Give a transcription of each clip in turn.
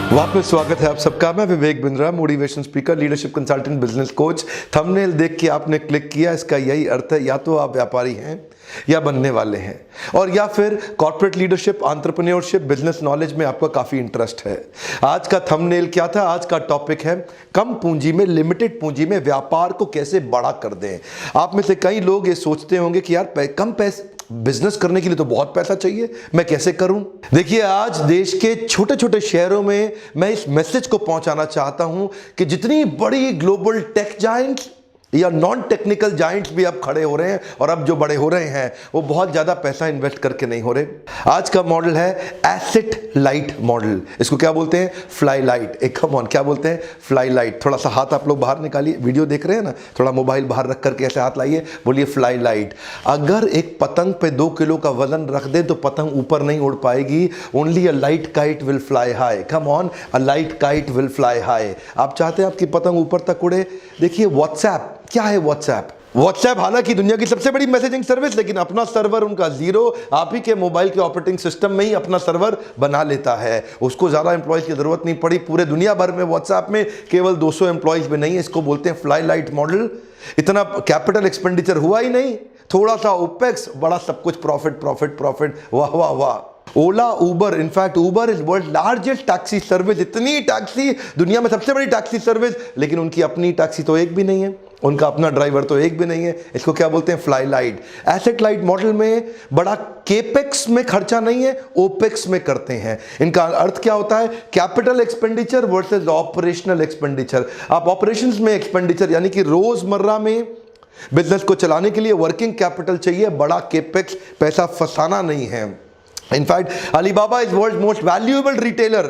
वापस स्वागत है आप सबका। मैं Vivek Bindra, motivation speaker, leadership consultant, business coach. Thumbnail देख के आपने क्लिक किया, इसका यही अर्थ है या तो आप व्यापारी हैं या बनने वाले हैं, और या फिर corporate leadership, entrepreneurship, business knowledge में आपका काफ़ी इंटरेस्ट है। आज का थंबनेल क्या था? आज का टॉपिक है कम पूंजी में, लिमिटेड पूंजी में व्यापार को कैसे बड़ा कर दें। आप में से कई लोग ये सोचते होंगे कि यार कम पैसे बिजनेस करने के लिए तो बहुत पैसा चाहिए, मैं कैसे करूं? देखिए, आज देश के छोटे छोटे शहरों में मैं इस मैसेज को पहुंचाना चाहता हूं कि जितनी बड़ी ग्लोबल टेक जायंट्स या नॉन टेक्निकल जायंट्स भी अब खड़े हो रहे हैं, और अब जो बड़े हो रहे हैं वो बहुत ज़्यादा पैसा इन्वेस्ट करके नहीं हो रहे। आज का मॉडल है एसेट लाइट मॉडल। इसको क्या बोलते हैं? Fly light. एक कम ऑन, क्या बोलते हैं? Fly light. थोड़ा सा हाथ आप लोग बाहर निकालिए, वीडियो देख रहे हैं ना, थोड़ा मोबाइल बाहर रख करके ऐसे हाथ लाइए, बोलिए फ्लाई लाइट। अगर एक पतंग पे 2 किलो का वजन रख दे तो पतंग ऊपर नहीं उड़ पाएगी। Only a light kite will fly high. Come on, a light kite will fly high. आप चाहते हैं आपकी पतंग ऊपर तक उड़े? देखिए, व्हाट्सएप क्या है? व्हाट्सएप हालांकि दुनिया की सबसे बड़ी मैसेजिंग सर्विस, लेकिन अपना सर्वर उनका जीरो। आप ही के मोबाइल के ऑपरेटिंग सिस्टम में ही अपना सर्वर बना लेता है। उसको ज़्यादा एम्प्लॉयज़ की ज़रूरत नहीं पड़ी। पूरे दुनिया भर में व्हाट्सएप में केवल 200 एम्प्लॉयज़ में नहीं है। इसको बोलते हैं फ्लाई लाइट मॉडल। इतना कैपिटल एक्सपेंडिचर हुआ ही नहीं, थोड़ा सा ओपेक्स, बड़ा सब कुछ प्रॉफिट प्रॉफिट प्रॉफिट। वाह वाह वाह। Ola, Uber, in fact Uber is world largest taxi service. इतनी टैक्सी, दुनिया में सबसे बड़ी टैक्सी सर्विस, लेकिन उनकी अपनी टैक्सी तो एक भी नहीं है, उनका अपना ड्राइवर तो एक भी नहीं है। इसको क्या बोलते हैं? Fly light. Asset light model में बड़ा केपेक्स में खर्चा नहीं है, ओपेक्स में करते हैं। इनका अर्थ क्या होता है? Capital expenditure versus operational expenditure. आप ऑपरेशंस में एक्सपेंडिचर यानी कि रोजमर्रा में बिजनेस को चलाने के लिए वर्किंग कैपिटल चाहिए, बड़ा केपेक्स, पैसा फंसाना नहीं है। In fact Alibaba is world most valuable retailer,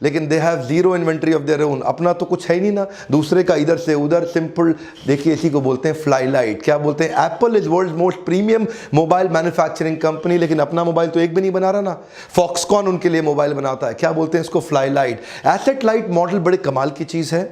लेकिन they have zero inventory of their own. अपना तो कुछ है ही नहीं ना, दूसरे का इधर से उधर, सिंपल। देखिए, इसी को बोलते हैं फ्लाई लाइट। क्या बोलते हैं? Apple is world most premium mobile manufacturing company, लेकिन अपना मोबाइल तो एक भी नहीं बना रहा ना। फॉक्सकॉन उनके लिए मोबाइल बनाता है। क्या बोलते हैं इसको? Fly light. Asset light model बड़े कमाल की चीज है।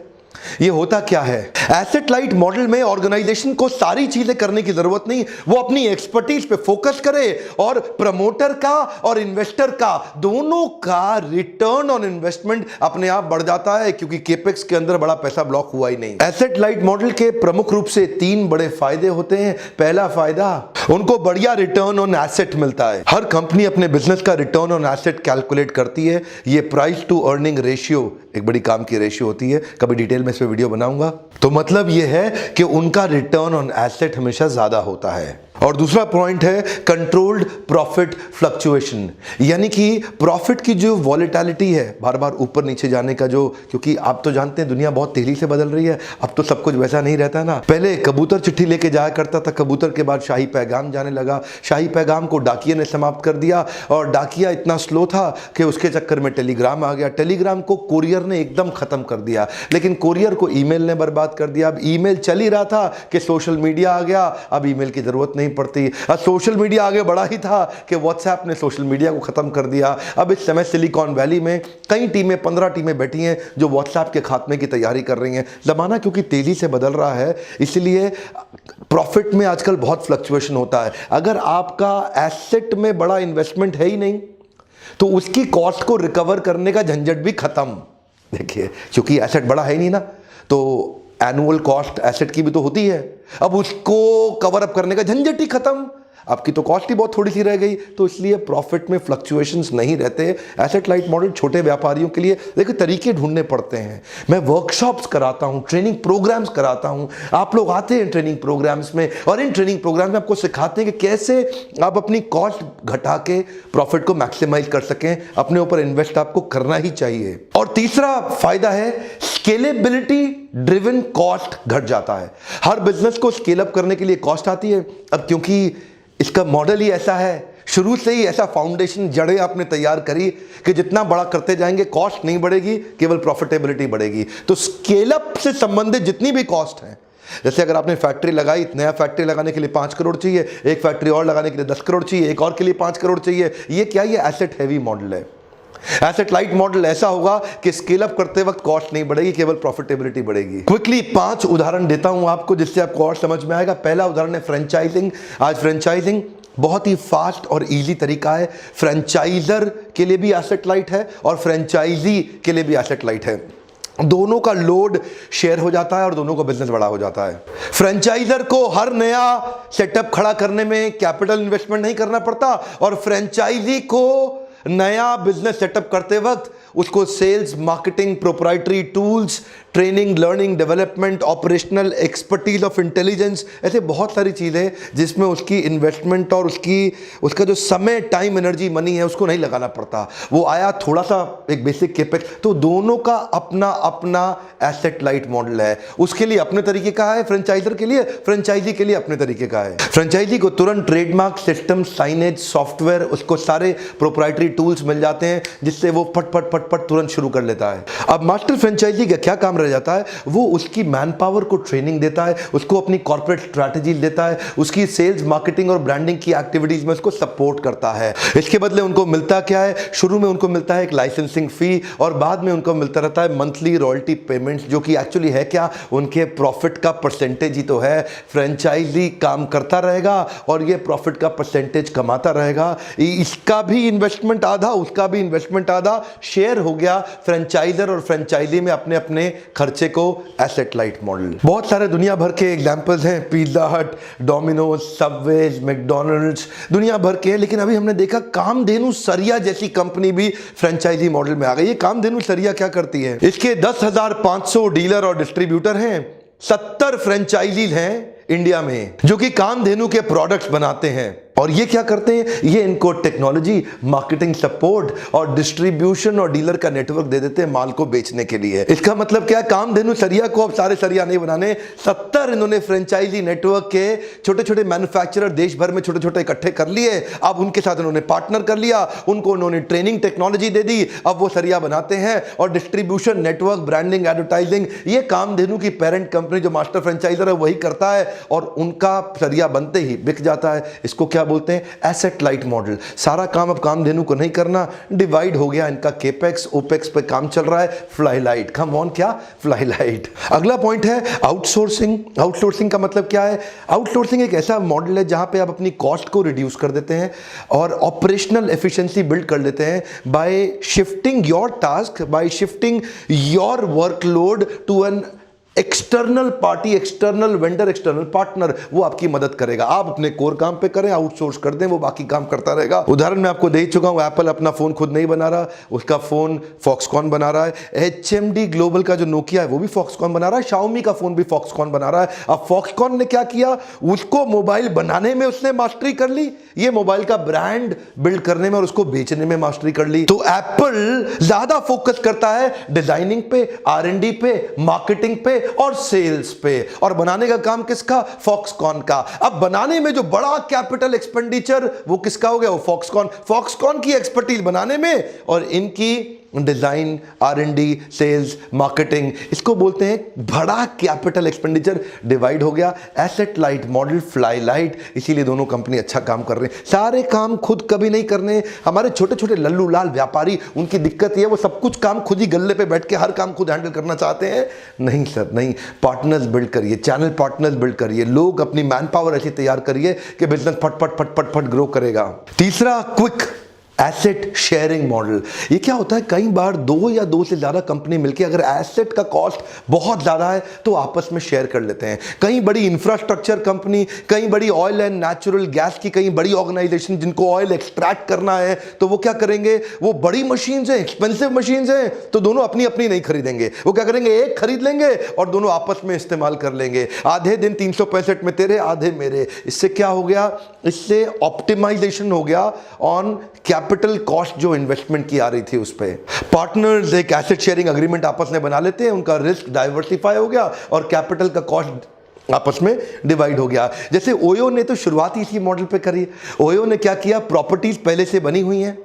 ये होता क्या है? एसेट लाइट मॉडल में ऑर्गेनाइजेशन को सारी चीजें करने की जरूरत नहीं, वो अपनी एक्सपर्टीज पे फोकस करे, और प्रमोटर का और इन्वेस्टर का दोनों का रिटर्न ऑन इन्वेस्टमेंट अपने आप बढ़ जाता है, क्योंकि केपेक्स के अंदर बड़ा पैसा ब्लॉक हुआ ही नहीं। एसेट लाइट मॉडल के प्रमुख रूप से 3 बड़े फायदे होते हैं। पहला फायदा, उनको बढ़िया रिटर्न ऑन एसेट मिलता है। हर कंपनी अपने बिजनेस का रिटर्न ऑन एसेट कैलकुलेट करती है। ये प्राइस टू अर्निंग रेशियो एक बड़ी काम की रेशियो होती है, कभी डिटेल में इस पे वीडियो बनाऊंगा। तो मतलब ये है कि उनका रिटर्न ऑन एसेट हमेशा ज्यादा होता है। और दूसरा पॉइंट है कंट्रोल्ड प्रॉफिट फ्लक्चुएशन, यानी कि प्रॉफिट की जो वॉलेटिलिटी है, बार बार ऊपर नीचे जाने का जो, क्योंकि आप तो जानते हैं दुनिया बहुत तेजी से बदल रही है, अब तो सब कुछ वैसा नहीं रहता ना। पहले कबूतर चिट्ठी लेके जाया करता था, कबूतर के बाद शाही पैगाम जाने लगा, शाही पैगाम को डाकिये ने समाप्त कर दिया, और डाकिया इतना स्लो था कि उसके चक्कर में टेलीग्राम आ गया। टेलीग्राम को कोरियर ने एकदम खत्म कर दिया, लेकिन कोरियर को ईमेल ने बर्बाद कर दिया। अब ईमेल चल ही रहा था कि सोशल मीडिया आ गया, अब ईमेल की जरूरत नहीं पड़ती। अब सोशल मीडिया आगे बढ़ा ही था कि व्हाट्सएप ने सोशल मीडिया को खत्म कर दिया। अब इस समय सिलिकॉन वैली में कई टीमें, 15 टीमें बैठी हैं जो व्हाट्सएप के खात्मे की तैयारी कर रही हैं। जमाना क्योंकि तेजी से बदल रहा है, इसलिए प्रॉफिट में आजकल बहुत फ्लक्चुएशन होता है। अगर आपका एसेट में बड़ा इन्वेस्टमेंट है ही नहीं, तो उसकी कॉस्ट को रिकवर करने का झंझट भी खत्म। देखिए, क्योंकि एसेट बड़ा है ही नहीं ना, तो एनुअल कॉस्ट एसेट की भी तो होती है, अब उसको कवर अप करने का झंझट ही खत्म। आपकी तो कॉस्ट ही बहुत थोड़ी सी रह गई, तो इसलिए प्रॉफिट में फ्लक्चुएशंस नहीं रहते। एसेट लाइट मॉडल छोटे व्यापारियों के लिए देखिए तरीके ढूंढने पड़ते हैं। मैं वर्कशॉप्स कराता हूं, ट्रेनिंग प्रोग्राम्स कराता हूं, आप लोग आते हैं ट्रेनिंग प्रोग्राम्स में, और इन ट्रेनिंग प्रोग्राम में आपको सिखाते हैं कि कैसे आप अपनी कॉस्ट घटा के प्रॉफिट को मैक्सिमाइज कर सकें। अपने ऊपर इन्वेस्ट आपको करना ही चाहिए। और तीसरा फायदा है स्केलेबिलिटी ड्रिवन कॉस्ट घट जाता है। हर बिजनेस को स्केल अप करने के लिए कॉस्ट आती है। अब क्योंकि इसका मॉडल ही ऐसा है, शुरू से ही ऐसा फाउंडेशन, जड़ें आपने तैयार करी कि जितना बड़ा करते जाएंगे कॉस्ट नहीं बढ़ेगी, केवल प्रॉफिटेबिलिटी बढ़ेगी। तो स्केल अप से संबंधित जितनी भी कॉस्ट है, जैसे अगर आपने फैक्ट्री लगाई, नया फैक्ट्री लगाने के लिए 5 करोड़ चाहिए, एक फैक्ट्री और लगाने के लिए 10 करोड़ चाहिए, एक और के लिए 5 करोड़ चाहिए। ये क्या? ये एसेट हैवी मॉडल है। एसेट लाइट मॉडल ऐसा होगा कि स्केल अप करते वक्त कॉस्ट नहीं बढ़ेगी, केवल प्रॉफिटेबिलिटी बढ़ेगी। क्विकली 5 उदाहरण देता हूं आपको, जिससे आपको और समझ में आएगा। पहला उदाहरण है फ्रेंचाइजिंग। आज फ्रेंचाइजिंग बहुत ही फास्ट और इजी तरीका है। फ्रेंचाइजर के लिए भी एसेट लाइट है और फ्रेंचाइजी के लिए भी एसेट लाइट है। दोनों का लोड शेयर हो जाता है और दोनों का बिजनेस बड़ा हो जाता है। फ्रेंचाइजर को हर नया सेटअप खड़ा करने में कैपिटल इन्वेस्टमेंट नहीं करना पड़ता और फ्रेंचाइजी को नया बिजनेस सेटअप करते वक्त उसको sales, marketing, proprietary tools, training, learning, development, operational expertise of intelligence, ऐसे बहुत सारी चीज़ें जिसमें उसकी इन्वेस्टमेंट और उसका जो समय, टाइम, एनर्जी, मनी है उसको नहीं लगाना पड़ता। वो आया थोड़ा सा एक बेसिक केपेक्स। तो दोनों का अपना अपना एसेट लाइट मॉडल है। उसके लिए अपने तरीके का है, फ्रेंचाइजर के लिए, फ्रेंचाइजी के लिए अपने तरीके का है। फ्रेंचाइजी को तुरंत ट्रेडमार्क, सिस्टम, साइनेज, सॉफ्टवेयर, उसको सारे प्रोप्राइटरी टूल्स मिल जाते हैं जिससे वो फट फट फट फट तुरंत शुरू कर लेता है। अब मास्टर फ्रेंचाइजी का क्या काम रह जाता है? वो उसकी मैन पावर को ट्रेनिंग देता है, उसको अपनी कॉर्पोरेट स्ट्रैटेजी देता है, उसकी सेल्स, मार्केटिंग और ब्रांडिंग की एक्टिविटीज में उसको सपोर्ट करता है। इसके बदले उनको मिलता क्या है? शुरू में उनको मिलता है एक लाइसेंसिंग फी और बाद में उनको मिलता रहता है मंथली रॉयल्टी पेमेंट्स, जो कि एक्चुअली है क्या? उनके प्रॉफिट का परसेंटेज ही तो है। फ्रेंचाइजी काम करता रहेगा और ये प्रॉफिट का परसेंटेज कमाता रहेगा। इसका भी इन्वेस्टमेंट आधा, उसका भी इन्वेस्टमेंट आधा, शेयर हो गया फ्रेंचाइजर और फ्रेंचाइजी में अपने अपने खर्चे को। एसेट लाइट मॉडल बहुत सारे दुनिया भर के एग्जांपल्स हैं, पिज्जा हट, डोमिनोज, सबवेज, मैकडॉनल्ड्स, दुनिया भर के। लेकिन अभी हमने देखा कामधेनु सरिया जैसी कंपनी भी फ्रेंचाइजी मॉडल में आ गई। ये कामधेनु सरिया क्या करती है? इसके 10,500 डीलर और डिस्ट्रीब्यूटर हैं, 70 फ्रेंचाइजीज हैं इंडिया में जो कि कामधेनु के प्रोडक्ट्स बनाते हैं। और ये क्या करते हैं? ये इनको टेक्नोलॉजी, मार्केटिंग सपोर्ट और डिस्ट्रीब्यूशन और डीलर का नेटवर्क दे देते हैं माल को बेचने के लिए। इसका मतलब क्या है? कामधेनु सरिया को अब सारे सरिया नहीं बनाने, 70 इन्होंने फ्रेंचाइजी नेटवर्क के छोटे छोटे मैन्युफैक्चरर देश भर में छोटे छोटे इकट्ठे कर लिए। अब उनके साथ इन्होंने पार्टनर कर लिया, उनको उन्होंने ट्रेनिंग, टेक्नोलॉजी दे दी। अब वो सरिया बनाते हैं और डिस्ट्रीब्यूशन, नेटवर्क, ब्रांडिंग, एडवर्टाइजिंग, ये कामधेनु की पेरेंट कंपनी जो मास्टर फ्रेंचाइजर है वही करता है और उनका सरिया बनते ही बिक जाता है। इसको क्या बोलते हैं? Asset light model. सारा काम अब कामधेनु को नहीं करना, डिवाइड हो गया इनका केपेक्स, ओपेक्स पे काम चल रहा है। फ्लाई लाइट, कम ऑन, क्या? Fly light. अगला पॉइंट है आउटसोर्सिंग। आउटसोर्सिंग का मतलब क्या है? आउटसोर्सिंग एक ऐसा मॉडल है जहां पे आप अपनी कॉस्ट को रिड्यूस कर देते हैं और ऑपरेशनल एफिशिएंसी बिल्ड कर लेते हैं by shifting your task, by shifting your workload to an external party, external vendor, external partner. वो आपकी मदद करेगा। आप अपने कोर काम पे करें, आउटसोर्स कर दें, वो बाकी काम करता रहेगा। उदाहरण मैं आपको दे चुका हूं, एप्पल अपना फोन खुद नहीं बना रहा, उसका फोन फॉक्सकॉन बना रहा है। HMD ग्लोबल का जो नोकिया है वो भी फॉक्सकॉन बना रहा है। शाओमी का फोन भी फॉक्सकॉन बना रहा है। अब फॉक्सकॉन ने क्या किया? उसको मोबाइल बनाने में उसने मास्टरी कर ली, ये मोबाइल का ब्रांड बिल्ड करने में और उसको बेचने में मास्टरी कर ली। तो एप्पल ज्यादा फोकस करता है डिजाइनिंग पे, R&D पे, मार्केटिंग पे और सेल्स पे। और बनाने का काम किसका? फॉक्सकॉन का। अब बनाने में जो बड़ा कैपिटल एक्सपेंडिचर वो किसका हो गया? वो फॉक्सकॉन। फॉक्सकॉन की एक्सपर्टीज बनाने में और इनकी डिजाइन, R&D, सेल्स, मार्केटिंग, इसको बोलते हैं बड़ा कैपिटल एक्सपेंडिचर डिवाइड हो गया। Asset light model, fly light. इसीलिए दोनों कंपनी अच्छा काम कर रहे हैं। सारे काम खुद कभी नहीं करने। हमारे छोटे छोटे लल्लू लाल व्यापारी, उनकी दिक्कत ये, वो सब कुछ काम खुद ही गल्ले पे बैठ के हर काम खुद हैंडल करना चाहते हैं। नहीं सर, नहीं। पार्टनर्स बिल्ड करिए, चैनल पार्टनर्स बिल्ड करिए, लोग अपनी मैन पावर ऐसी तैयार करिए कि बिजनेस फट फट फट फट फट ग्रो करेगा। तीसरा, क्विक एसेट शेयरिंग मॉडल। ये क्या होता है? कई बार दो या दो से ज्यादा कंपनी मिलकर अगर एसेट का कॉस्ट बहुत ज्यादा है तो आपस में शेयर कर लेते हैं। कई बड़ी इंफ्रास्ट्रक्चर कंपनी, कई बड़ी ऑयल एंड नेचुरल गैस की कई बड़ी ऑर्गेनाइजेशन जिनको ऑयल एक्सट्रैक्ट करना है, तो वो क्या करेंगे? वो बड़ी मशीन्स हैं, एक्सपेंसिव मशीन्स हैं, तो दोनों अपनी अपनी नहीं खरीदेंगे। वो क्या करेंगे? एक खरीद लेंगे और दोनों आपस में इस्तेमाल कर लेंगे। आधे दिन 365 में तेरे, आधे मेरे। इससे क्या हो गया? इससे ऑप्टिमाइजेशन हो गया ऑन कैपिटल कॉस्ट जो इन्वेस्टमेंट की आ रही थी उस पे। पार्टनर्स एक एसेट शेयरिंग एग्रीमेंट आपस में बना लेते हैं, उनका रिस्क डाइवर्सिफाई हो गया और कैपिटल का कॉस्ट आपस में डिवाइड हो गया। जैसे ओयो ने तो शुरुआत ही इसी मॉडल पे करी। ओयो ने क्या किया? प्रॉपर्टीज पहले से बनी हुई हैं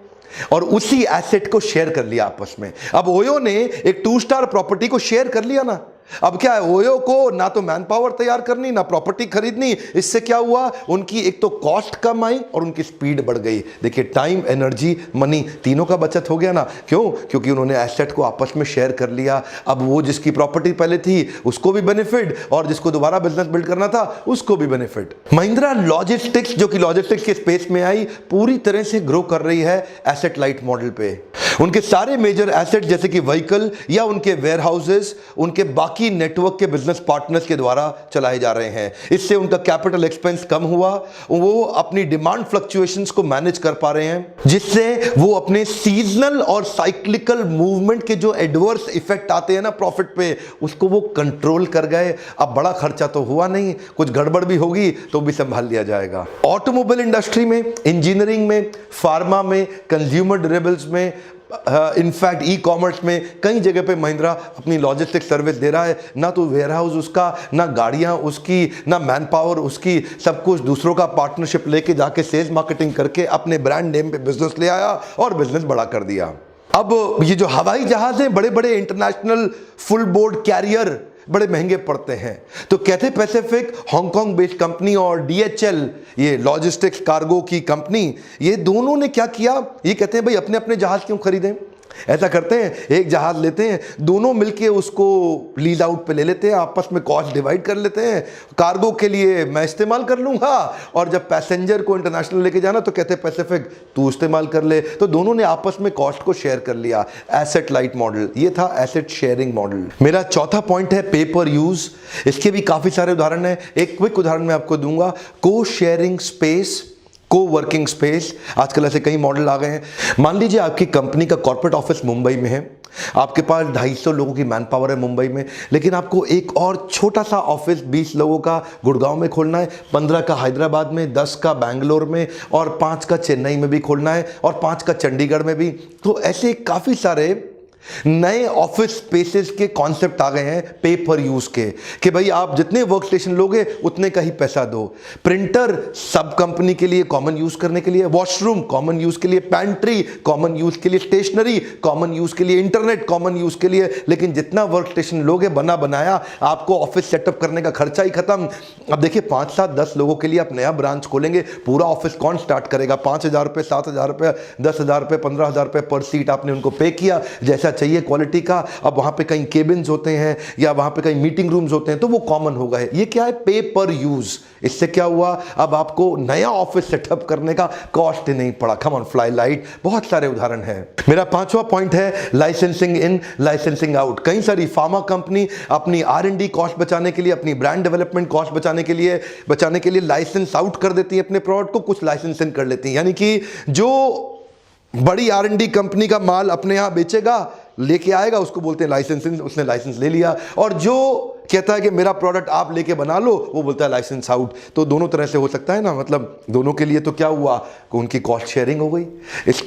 और उसी एसेट को शेयर कर लिया आपस में। अब ओयो ने एक 2 स्टार प्रॉपर्टी को शेयर कर लिया ना, अब क्या है, ओयो को ना तो मैन पावर तैयार करनी ना प्रॉपर्टी खरीदनी, इससे क्या हुआ, उनकी एक तो कॉस्ट कम आई और उनकी स्पीड बढ़ गई। देखिए टाइम, एनर्जी, मनी तीनों का बचत हो गया ना। क्यों? क्योंकि उन्होंने एसेट को आपस में शेयर कर लिया। अब वो जिसकी प्रॉपर्टी पहले थी उसको भी बेनिफिट और जिसको दोबारा बिजनेस बिल्ड करना था उसको भी बेनिफिट। महिंद्रा लॉजिस्टिक्स जो कि लॉजिस्टिक्स के स्पेस में आई, पूरी तरह से ग्रो कर रही है एसेट लाइट मॉडल पे। उनके सारे मेजर एसेट जैसे कि व्हीकल या उनके वेयर हाउसेस उनके बाकी नेटवर्क के बिजनेस पार्टनर्स के द्वारा चलाए जा रहे हैं। इससे उनका कैपिटल एक्सपेंस कम हुआ, वो अपनी डिमांड फ्लक्चुएशंस को मैनेज कर पा रहे हैं, जिससे वो अपने सीजनल और साइक्लिकल मूवमेंट के जो एडवर्स इफेक्ट आते हैं ना प्रॉफिट पे, उसको वो कंट्रोल कर गए। अब बड़ा खर्चा तो हुआ नहीं, कुछ गड़बड़ भी होगी तो भी संभाल लिया जाएगा। ऑटोमोबाइल इंडस्ट्री में, इंजीनियरिंग में, फार्मा में, कंज्यूमर ड्यूरेबल्स में, इनफैक्ट ई कॉमर्स में कई जगह पे महिंद्रा अपनी लॉजिस्टिक सर्विस दे रहा है। ना तो वेयर हाउस उसका, ना गाड़ियां उसकी, ना मैन पावर उसकी, सब कुछ दूसरों का पार्टनरशिप लेके जाके सेल्स मार्केटिंग करके अपने ब्रांड नेम पे बिजनेस ले आया और बिजनेस बड़ा कर दिया। अब ये जो हवाई जहाज हैं, बड़े बड़े इंटरनेशनल फुल बोर्ड कैरियर बड़े महंगे पड़ते हैं, तो Cathay Pacific Hong Kong based company और DHL ये लॉजिस्टिक्स कार्गो की कंपनी, ये दोनों ने क्या किया, ये कहते हैं भाई अपने अपने जहाज क्यों खरीदें। ऐसा करते हैं, एक जहाज लेते हैं, दोनों मिलके उसको लीज आउट पे ले लेते हैं, आपस में कॉस्ट डिवाइड कर लेते हैं। कार्गो के लिए मैं इस्तेमाल कर लूंगा और जब पैसेंजर को इंटरनेशनल लेके जाना तो कहते पैसिफिक तू इस्तेमाल कर ले। तो दोनों ने आपस में कॉस्ट को शेयर कर लिया। एसेट लाइट मॉडल, ये था एसेट शेयरिंग मॉडल। मेरा चौथा पॉइंट है पे पर यूज। इसके भी काफी सारे उदाहरण हैं, एक क्विक उदाहरण मैं आपको दूंगा। को शेयरिंग स्पेस, को वर्किंग स्पेस, आजकल ऐसे कई मॉडल आ गए हैं। मान लीजिए आपकी कंपनी का कॉर्पोरेट ऑफिस मुंबई में है, आपके पास 250 लोगों की मैन पावर है मुंबई में, लेकिन आपको एक और छोटा सा ऑफिस 20 लोगों का गुड़गांव में खोलना है, 15 का हैदराबाद में, 10 का बैंगलोर में और 5 का चेन्नई में भी खोलना है और 5 का चंडीगढ़ में भी। तो ऐसे काफ़ी सारे नए ऑफिस स्पेसेस के कॉन्सेप्ट आ गए हैं पे पर यूज के, कि भाई आप जितने वर्क स्टेशन लोगे उतने का ही पैसा दो। प्रिंटर सब कंपनी के लिए कॉमन यूज करने के लिए, वॉशरूम कॉमन यूज के लिए, पैंट्री कॉमन यूज के लिए, स्टेशनरी कॉमन यूज के लिए, इंटरनेट कॉमन यूज के लिए। लेकिन जितना वर्क स्टेशन लोगे बना बनाया, आपको ऑफिस सेटअप करने का खर्चा ही खत्म। अब देखिए 5, 7, 10 लोगों के लिए आप नया ब्रांच खोलेंगे, पूरा ऑफिस कौन स्टार्ट करेगा? 5,000 रुपये, 7,000 रुपये, 10,000 रुपये, 15,000 रुपये पर सीट आपने उनको पे किया, जैसा चाहिए क्वालिटी का। अब वहां पे कहीं केबिन्स होते हैं या वहां पे कहीं मीटिंग रूम्स होते हैं तो वो कॉमन हो गए। ये क्या है? पे पर यूज। इससे क्या हुआ, अब आपको नया ऑफिस सेटअप करने का कॉस्ट ही नहीं पड़ा। कम ऑन, फ्लाई लाइट, बहुत सारे उदाहरण हैं। मेरा 5वां पॉइंट है लाइसेंसिंग इन, लाइसेंसिंग आउट। कई सारी फार्मा कंपनी अपनी R&D कॉस्ट बचाने के लिए, अपनी ब्रांड डेवलपमेंट कॉस्ट बचाने के लिए लाइसेंस आउट कर देती है अपने प्रोडक्ट को, कुछ लाइसेंस इन कर लेती है। यानी कि जो बड़ी R&D कंपनी का माल अपने यहां बेचेगा, लेके आएगा, उसको बोलते हैं लाइसेंसिंग, उसने लाइसेंस ले लिया। और जो कहता है कि मेरा प्रोडक्ट आप लेके बना लो, वो बोलता है लाइसेंस आउट। तो दोनों तरह से हो सकता है ना, मतलब दोनों के लिए तो क्या हुआ कि उनकी कॉस्ट शेयरिंग हो गई।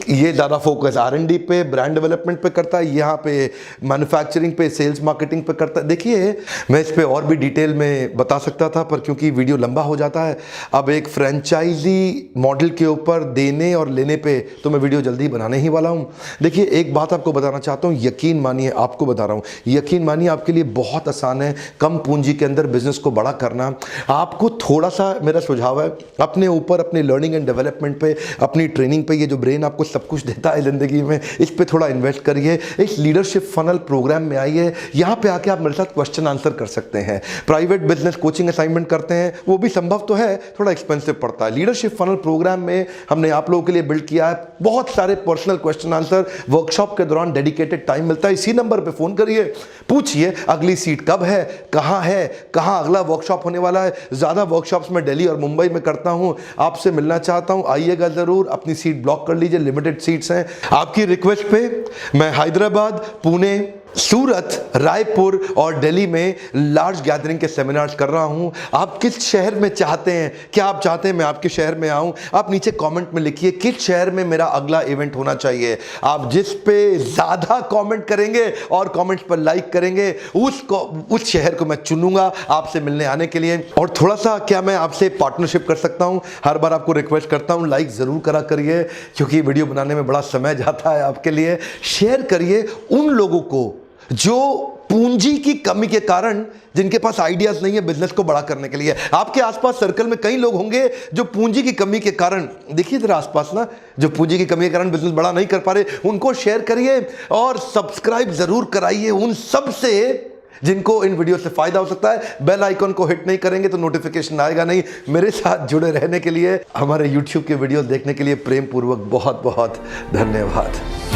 ये ज़्यादा फोकस R&D पे, ब्रांड डेवलपमेंट पे करता है, यहाँ पे मैन्युफैक्चरिंग पे, सेल्स मार्केटिंग पे करता है। देखिए मैं इस पे और भी डिटेल में बता सकता था, पर क्योंकि वीडियो लंबा हो जाता है, अब एक फ्रेंचाइजी मॉडल के ऊपर देने और लेने पे तो मैं वीडियो जल्दी बनाने ही वाला हूँ। देखिए एक बात आपको बताना चाहता हूँ, यकीन मानिए, आपको बता रहा हूँ, यकीन मानिए आपके लिए बहुत आसान है कम पूंजी के अंदर बिजनेस को बड़ा करना। आपको थोड़ा सा मेरा सुझाव है, अपने ऊपर, अपने लर्निंग एंड डेवलपमेंट पे, अपनी ट्रेनिंग पे, ये जो ब्रेन आपको सब कुछ देता है जिंदगी में, इस पे थोड़ा इन्वेस्ट करिए। इस लीडरशिप फनल प्रोग्राम में आइए, यहाँ पे आके आप मेरे साथ क्वेश्चन आंसर कर सकते हैं। प्राइवेट बिजनेस कोचिंग असाइनमेंट करते हैं, वो भी संभव तो है, थोड़ा एक्सपेंसिव पड़ता है। लीडरशिप फनल प्रोग्राम में हमने आप लोगों के लिए बिल्ड किया है बहुत सारे पर्सनल क्वेश्चन आंसर। वर्कशॉप के दौरान डेडिकेटेड टाइम मिलता है, इसी नंबर पे फोन करिए, पूछिए अगली सीट कब है, कहाँ अगला वर्कशॉप होने वाला है। ज़्यादा वर्कशॉप्स मैं दिल्ली और मुंबई में करता हूँ, आपसे मिलना चाहता हूँ, आइएगा ज़रूर। अपनी सीट ब्लॉक कर लीजिए, लिमिटेड सीट्स हैं। आपकी रिक्वेस्ट पे मैं हैदराबाद, पुणे, सूरत, रायपुर और दिल्ली में लार्ज गैदरिंग के सेमिनार्स कर रहा हूं। आप किस शहर में चाहते हैं, क्या आप चाहते हैं मैं आपके शहर में आऊं? आप नीचे कमेंट में लिखिए किस शहर में मेरा अगला इवेंट होना चाहिए। आप जिस पे ज़्यादा कमेंट करेंगे और कमेंट्स पर लाइक करेंगे, उस शहर को मैं चुनूंगा आपसे मिलने आने के लिए। और थोड़ा सा क्या मैं आपसे पार्टनरशिप कर सकता हूं? हर बार आपको रिक्वेस्ट करता हूं, लाइक ज़रूर करा करिए, क्योंकि वीडियो बनाने में बड़ा समय जाता है आपके लिए। शेयर करिए उन लोगों को जो पूंजी की कमी के कारण जिनके पास आइडियाज नहीं है बिजनेस को बड़ा करने के लिए। आपके आसपास सर्कल में कई लोग होंगे जो पूंजी की कमी के कारण, देखिए इधर आसपास ना, जो पूंजी की कमी के कारण बिजनेस बड़ा नहीं कर पा रहे, उनको शेयर करिए और सब्सक्राइब जरूर कराइए उन सब से जिनको इन वीडियो से फायदा हो सकता है। बेल आइकन को हिट नहीं करेंगे तो नोटिफिकेशन आएगा नहीं। मेरे साथ जुड़े रहने के लिए, हमारे YouTube के वीडियो देखने के लिए प्रेम पूर्वक बहुत बहुत धन्यवाद।